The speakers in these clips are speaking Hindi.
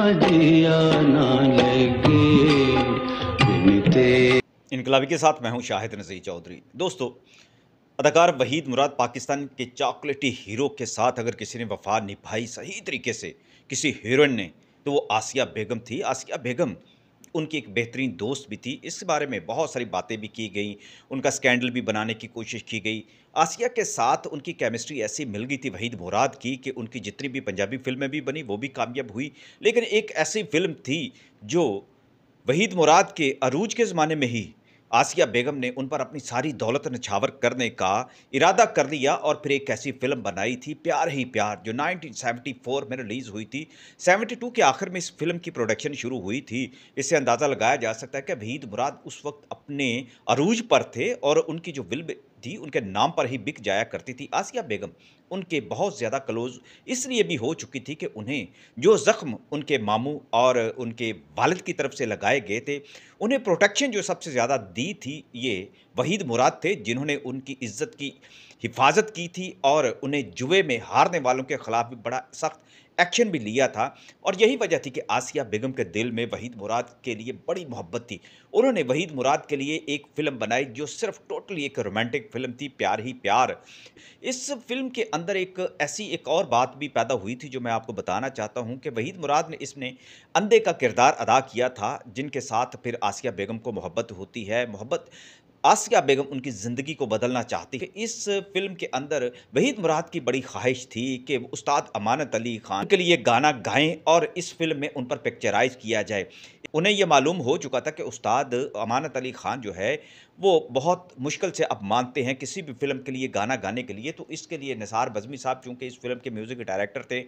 जिया ना लगे बिन तेरे। इनकलाबी के साथ मैं हूं शाहिद नज़ीर चौधरी। दोस्तों, अदाकार वहीद मुराद पाकिस्तान के चॉकलेटी हीरो के साथ अगर किसी ने वफा निभाई सही तरीके से किसी हीरोइन ने, तो वो आसिया बेगम थी। आसिया बेगम उनकी एक बेहतरीन दोस्त भी थी। इस बारे में बहुत सारी बातें भी की गई, उनका स्कैंडल भी बनाने की कोशिश की गई। आसिया के साथ उनकी केमिस्ट्री ऐसी मिल गई थी वहीद मुराद की कि उनकी जितनी भी पंजाबी फिल्में भी बनी वो भी कामयाब हुई। लेकिन एक ऐसी फिल्म थी जो वहीद मुराद के अरूज के ज़माने में ही आसिया बेगम ने उन पर अपनी सारी दौलत नछावर करने का इरादा कर लिया और फिर एक ऐसी फ़िल्म बनाई थी प्यार ही प्यार, जो 1974 में रिलीज़ हुई थी। 72 के आखिर में इस फ़िल्म की प्रोडक्शन शुरू हुई थी। इससे अंदाज़ा लगाया जा सकता है कि वहीद मुराद उस वक़्त अपने अरूज पर थे और उनकी जो फ़िल्म थी उनके नाम पर ही बिक जाया करती थी। आसिया बेगम उनके बहुत ज़्यादा क्लोज़ इसलिए भी हो चुकी थी कि उन्हें जो ज़ख्म उनके मामू और उनके वालिद की तरफ से लगाए गए थे, उन्हें प्रोटेक्शन जो सबसे ज़्यादा दी थी, ये वहीद मुराद थे, जिन्होंने उनकी इज़्ज़त की हिफ़ाज़त की थी और उन्हें जुए में हारने वालों के ख़िलाफ़ भी बड़ा सख्त एक्शन भी लिया था। और यही वजह थी कि आसिया बेगम के दिल में वहीद मुराद के लिए बड़ी मोहब्बत थी। उन्होंने वहीद मुराद के लिए एक फ़िल्म बनाई जो सिर्फ़ टोटली एक रोमांटिक फ़िल्म थी, प्यार ही प्यार। इस फ़िल्म के अंदर एक और बात भी पैदा हुई थी जो मैं आपको बताना चाहता हूँ कि वहीद मुराद ने इसमें अंधे का किरदार अदा किया था, जिनके साथ फिर आसिया बेगम को मोहब्बत होती है। आसिया बेगम उनकी ज़िंदगी को बदलना चाहती है। इस फ़िल्म के अंदर वहीद मुराद की बड़ी ख़्वाहिश थी कि उस्ताद अमानत अली ख़ान के लिए गाना गाएँ और इस फ़िल्म में उन पर पिक्चराइज़ किया जाए। उन्हें ये मालूम हो चुका था कि उस्ताद अमानत अली ख़ान जो है, वो बहुत मुश्किल से अब मानते हैं किसी भी फ़िल्म के लिए गाना गाने के लिए, तो इसके लिए निसार बज़मी साहब चूँकि इस फ़िल्म के म्यूज़िक डायरेक्टर थे,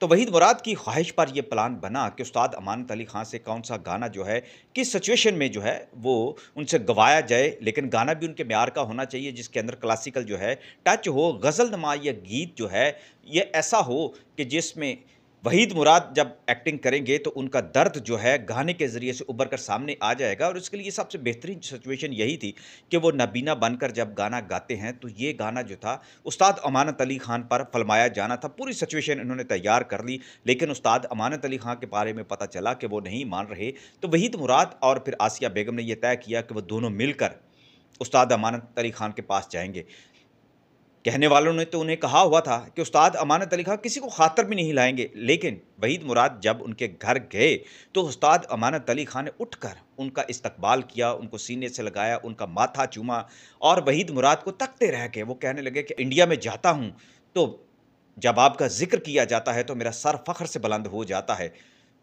तो वहीद मुराद की ख़्वाहिश पर ये प्लान बना कि उस्ताद अमानत अली ख़ान से कौन-सा गाना जो है, किस सिचुएशन में जो है, वो उनसे गवाया जाए, लेकिन गाना भी उनके म्यार का होना चाहिए, जिसके अंदर क्लासिकल जो है टच हो, ग़ज़लनुमा या गीत जो है, ये ऐसा हो कि जिसमें वहीद मुराद जब एक्टिंग करेंगे तो उनका दर्द जो है गाने के ज़रिए से उभर कर सामने आ जाएगा। और उसके लिए सबसे बेहतरीन सिचुएशन यही थी कि वो नबीना बनकर जब गाना गाते हैं, तो ये गाना जो था उस्ताद अमानत अली ख़ान पर फ़िल्माया जाना था। पूरी सिचुएशन इन्होंने तैयार कर ली, लेकिन उस्ताद अमानत अली ख़ान के बारे में पता चला कि वो नहीं मान रहे। तो वहीद मुराद और फिर आसिया बेगम ने ये तय किया कि वो दोनों मिलकर उस्ताद अमानत अली ख़ान के पास जाएँगे। कहने वालों ने तो उन्हें कहा हुआ था कि उस्ताद अमानत अली खान किसी को खातर भी नहीं लाएँगे, लेकिन वहीद मुराद जब उनके घर गए, तो उस्ताद अमानत अली खान ने उठकर उनका इस्तकबाल किया, उनको सीने से लगाया, उनका माथा चूमा और वहीद मुराद को तकते रह गए। वो कहने लगे कि इंडिया में जाता हूँ, तो जब आपका ज़िक्र किया जाता है, तो मेरा सर फ़ख्र से बुलंद हो जाता है।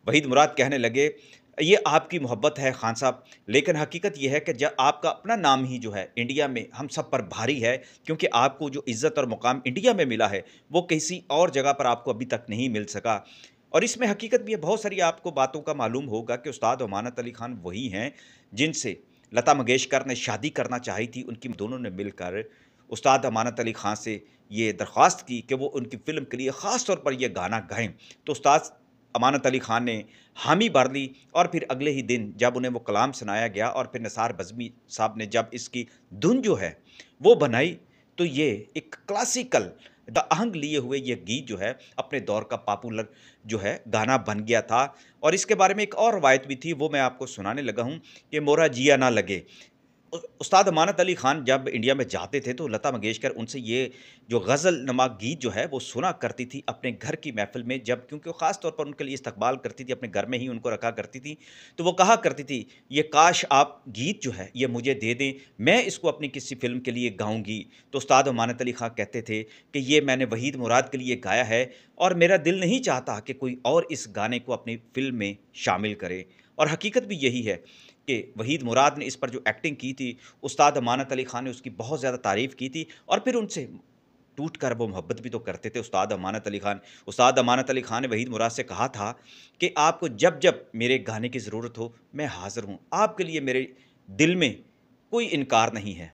वहीद मुराद कहने लगे, ये आपकी मोहब्बत है खान साहब, लेकिन हकीकत ये है कि जब आपका अपना नाम ही जो है इंडिया में हम सब पर भारी है, क्योंकि आपको जो इज़्ज़त और मुकाम इंडिया में मिला है, वो किसी और जगह पर आपको अभी तक नहीं मिल सका। और इसमें हकीकत भी है, बहुत सारी आपको बातों का मालूम होगा कि उस्ताद अमानत अली खान वही हैं, जिनसे लता मंगेशकर ने शादी करना चाही थी। उनकी दोनों ने मिलकर उस्ताद अमानत अली खान से ये दरख्वास्त की कि वो उनकी फ़िल्म के लिए ख़ास तौर पर ये गाना गाएँ। तो उस्ताद अमानत अली खान ने हामी भर ली और फिर अगले ही दिन जब उन्हें वो कलाम सुनाया गया और फिर निसार बज़मी साहब ने जब इसकी धुन जो है वो बनाई, तो ये एक क्लासिकल द आहंग लिए हुए ये गीत जो है अपने दौर का पॉपुलर जो है गाना बन गया था। और इसके बारे में एक और रवायत भी थी, वो मैं आपको सुनाने लगा हूँ कि मोरा जिया ना लगे। उस्ताद अमानत अली खान जब इंडिया में जाते थे, तो लता मंगेशकर उनसे ये जो ग़ज़ल नुमा गीत जो है वो सुना करती थी अपने घर की महफ़िल में, जब क्योंकि वो ख़ास तौर पर उनके लिए इस्तकबाल करती थी, अपने घर में ही उनको रखा करती थी। तो वो कहा करती थी, ये काश आप गीत जो है ये मुझे दे दें, मैं इसको अपनी किसी फ़िल्म के लिए गाऊँगी। तो उस्ताद अमानत अली खान कहते थे कि ये मैंने वहीद मुराद के लिए गाया है और मेरा दिल नहीं चाहता कि कोई और इस गाने को अपनी फ़िल्म में शामिल करे। और हकीकत भी यही है कि वहीद मुराद ने इस पर जो एक्टिंग की थी, उस्ताद अमानत अली खान ने उसकी बहुत ज़्यादा तारीफ़ की थी और फिर उनसे टूट कर वो मोहब्बत भी तो करते थे उस्ताद अमानत अली खान। उस्ताद अमानत अली खान ने वहीद मुराद से कहा था कि आपको जब-जब मेरे गाने की ज़रूरत हो, मैं हाज़िर हूँ। आपके लिए मेरे दिल में कोई इनकार नहीं है।